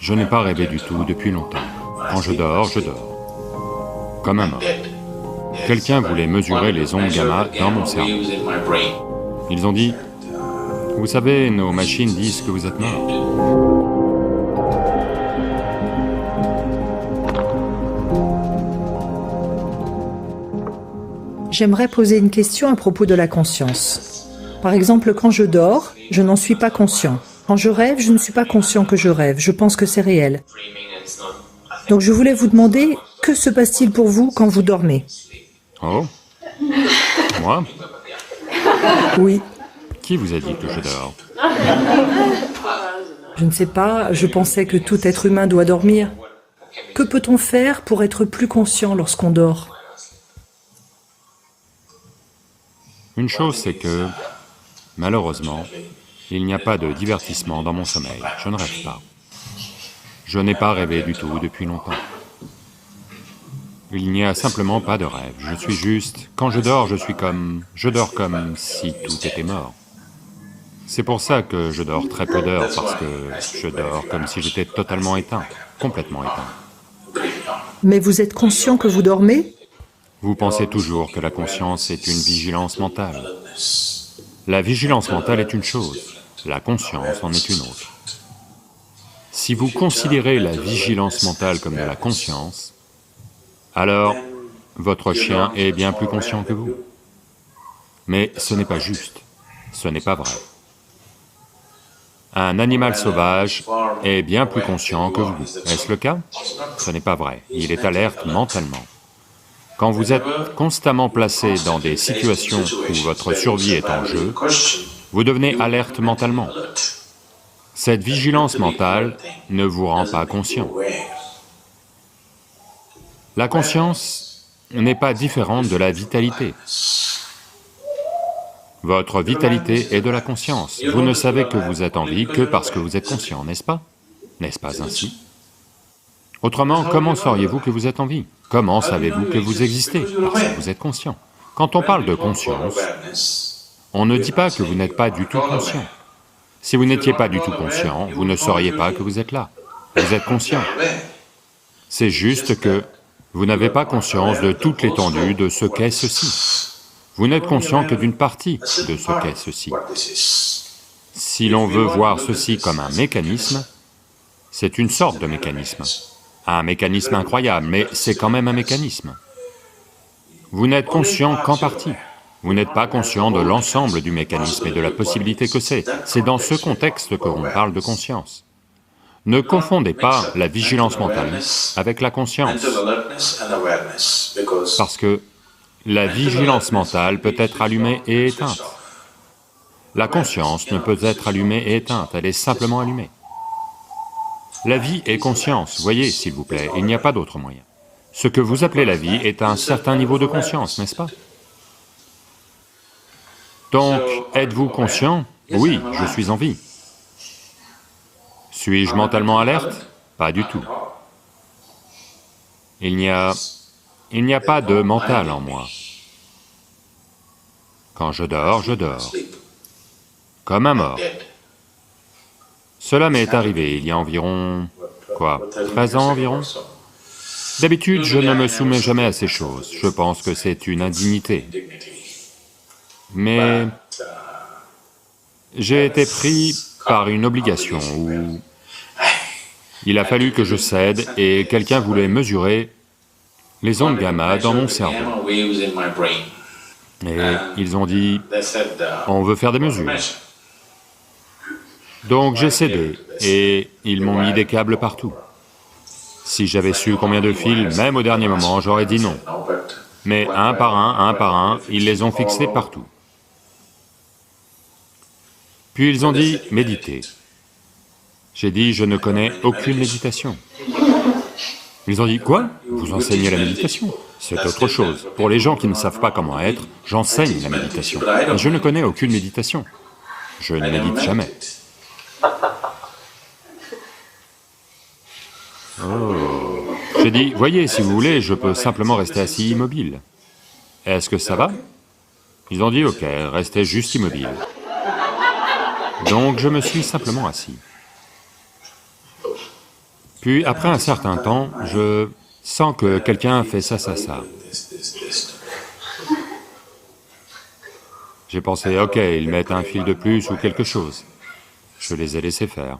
Je n'ai pas rêvé du tout depuis longtemps. Quand je dors, comme un mort. Quelqu'un voulait mesurer les ondes gamma dans mon cerveau. Ils ont dit, « Vous savez, nos machines disent que vous êtes mort. » J'aimerais poser une question à propos de la conscience. Par exemple, quand je dors, je n'en suis pas conscient. Quand je rêve, je ne suis pas conscient que je rêve, je pense que c'est réel. Donc je voulais vous demander, que se passe-t-il pour vous quand vous dormez? Oh? Moi? Oui. Qui vous a dit que je dors? Je ne sais pas, je pensais que tout être humain doit dormir. Que peut-on faire pour être plus conscient lorsqu'on dort? Une chose, c'est que, malheureusement, il n'y a pas de divertissement dans mon sommeil. Je ne rêve pas. Je n'ai pas rêvé du tout depuis longtemps. Il n'y a simplement pas de rêve. Je suis juste... Quand je dors, je dors comme si tout était mort. C'est pour ça que je dors très peu d'heures, parce que je dors comme si j'étais totalement éteint, complètement éteint. Mais vous êtes conscient que vous dormez? Vous pensez toujours que la conscience est une vigilance mentale. La vigilance mentale est une chose, la conscience en est une autre. Si vous considérez la vigilance mentale comme de la conscience, alors votre chien est bien plus conscient que vous. Mais ce n'est pas juste, ce n'est pas vrai. Un animal sauvage est bien plus conscient que vous. Est-ce le cas? Ce n'est pas vrai, il est alerte mentalement. Quand vous êtes constamment placé dans des situations où votre survie est en jeu, vous devenez alerte mentalement. Cette vigilance mentale ne vous rend pas conscient. La conscience n'est pas différente de la vitalité. Votre vitalité est de la conscience. Vous ne savez que vous êtes en vie que parce que vous êtes conscient, n'est-ce pas? N'est-ce pas ainsi? Autrement, comment sauriez-vous que vous êtes en vie? Comment savez-vous que vous existez? Parce que vous êtes conscient. Quand on parle de conscience, on ne dit pas que vous n'êtes pas du tout conscient. Si vous n'étiez pas du tout conscient, vous ne sauriez pas que vous êtes là. Vous êtes conscient. C'est juste que vous n'avez pas conscience de toute l'étendue de ce qu'est ceci. Vous n'êtes conscient que d'une partie de ce qu'est ceci. Si l'on veut voir ceci comme un mécanisme, c'est une sorte de mécanisme. Un mécanisme incroyable, mais c'est quand même un mécanisme. Vous n'êtes conscient qu'en partie. Vous n'êtes pas conscient de l'ensemble du mécanisme et de la possibilité que c'est. C'est dans ce contexte que l'on parle de conscience. Ne confondez pas la vigilance mentale avec la conscience, parce que la vigilance mentale peut être allumée et éteinte. La conscience ne peut être allumée et éteinte, elle est simplement allumée. La vie est conscience, voyez, s'il vous plaît, il n'y a pas d'autre moyen. Ce que vous appelez la vie est un certain niveau de conscience, n'est-ce pas? Donc, êtes-vous conscient? Oui, je suis en vie. Suis-je mentalement alerte? Pas du tout. Il n'y a pas de mental en moi. Quand je dors, comme un mort. Cela m'est arrivé il y a environ, 13 ans environ? D'habitude, je ne me soumets jamais à ces choses, je pense que c'est une indignité. Mais j'ai été pris par une obligation où il a fallu que je cède et quelqu'un voulait mesurer les ondes gamma dans mon cerveau. Et ils ont dit, on veut faire des mesures. Donc j'ai cédé, et ils m'ont mis des câbles partout. Si j'avais su combien de fils, même au dernier moment, j'aurais dit non. Mais un par un, ils les ont fixés partout. Puis ils ont dit, méditez. J'ai dit, je ne connais aucune méditation. Ils ont dit, quoi? Vous enseignez la méditation? C'est autre chose. Pour les gens qui ne savent pas comment être, j'enseigne la méditation. Mais je ne connais aucune méditation. Je ne médite jamais. Oh. J'ai dit, voyez, si vous voulez, je peux simplement rester assis immobile. Est-ce que ça va? Ils ont dit, ok, restez juste immobile. Donc je me suis simplement assis. Puis après un certain temps, je sens que quelqu'un fait ça. J'ai pensé, ok, ils mettent un fil de plus ou quelque chose. Je les ai laissés faire.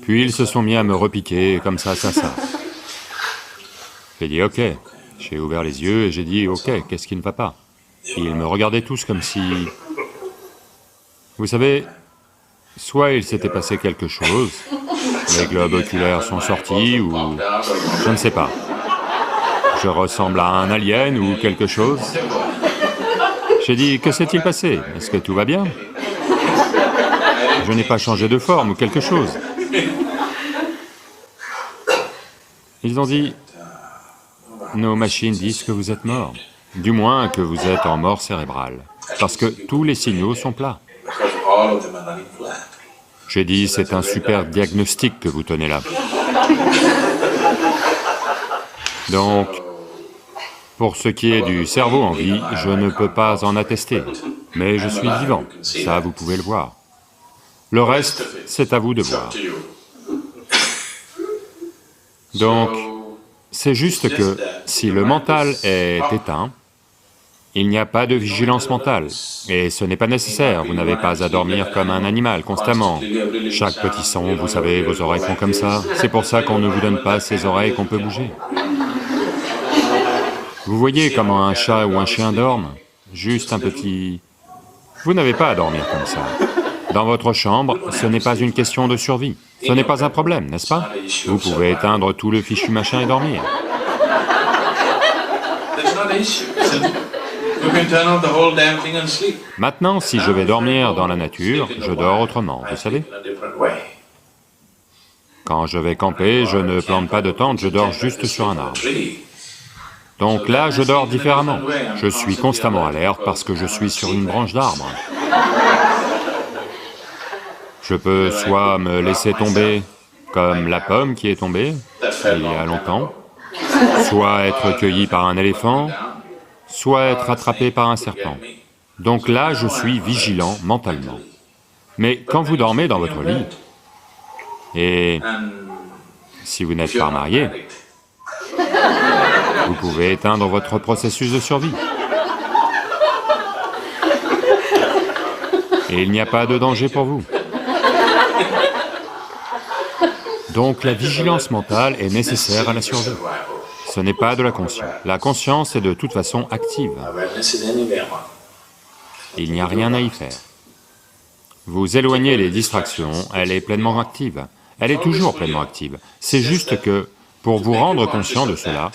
Puis ils se sont mis à me repiquer comme ça. J'ai dit, ok. J'ai ouvert les yeux et j'ai dit, ok, qu'est-ce qui ne va pas? Ils me regardaient tous comme si... Vous savez, soit il s'était passé quelque chose, les globes oculaires sont sortis, ou... je ne sais pas. Je ressemble à un alien ou quelque chose. J'ai dit, que s'est-il passé? Est-ce que tout va bien? Je n'ai pas changé de forme ou quelque chose. Ils ont dit, nos machines disent que vous êtes mort, du moins que vous êtes en mort cérébrale, parce que tous les signaux sont plats. J'ai dit, c'est un super diagnostic que vous tenez là. Donc, pour ce qui est du cerveau en vie, je ne peux pas en attester, mais je suis vivant, ça vous pouvez le voir. Le reste, c'est à vous de voir. Donc, c'est juste que si le mental est éteint, il n'y a pas de vigilance mentale, et ce n'est pas nécessaire, vous n'avez pas à dormir comme un animal constamment. Chaque petit son, vous savez, vos oreilles font comme ça, c'est pour ça qu'on ne vous donne pas ces oreilles qu'on peut bouger. Vous voyez comment un chat ou un chien dorme? Juste un petit... Vous n'avez pas à dormir comme ça. Dans votre chambre, ce n'est pas une question de survie, ce n'est pas un problème, n'est-ce pas? Vous pouvez éteindre tout le fichu machin et dormir. Maintenant, si je vais dormir dans la nature, je dors autrement, vous savez. Quand je vais camper, je ne plante pas de tente, je dors juste sur un arbre. Donc là, je dors différemment. Je suis constamment alerte parce que je suis sur une branche d'arbre. Je peux soit me laisser tomber, comme la pomme qui est tombée, il y a longtemps, soit être cueilli par un éléphant, soit être attrapé par un serpent. Donc là, je suis vigilant mentalement. Mais quand vous dormez dans votre lit, et si vous n'êtes pas marié, vous pouvez éteindre votre processus de survie. Et il n'y a pas de danger pour vous. Donc la vigilance mentale est nécessaire à la survie. Ce n'est pas de la conscience. La conscience est de toute façon active. Il n'y a rien à y faire. Vous éloignez les distractions, elle est pleinement active. Elle est toujours pleinement active. C'est juste que, pour vous rendre conscient de cela,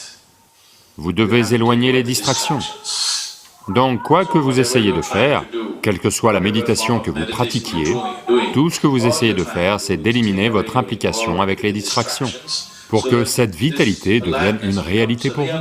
vous devez éloigner les distractions. Donc, quoi que vous essayez de faire, quelle que soit la méditation que vous pratiquiez, tout ce que vous essayez de faire, c'est d'éliminer votre implication avec les distractions, pour que cette vitalité devienne une réalité pour vous.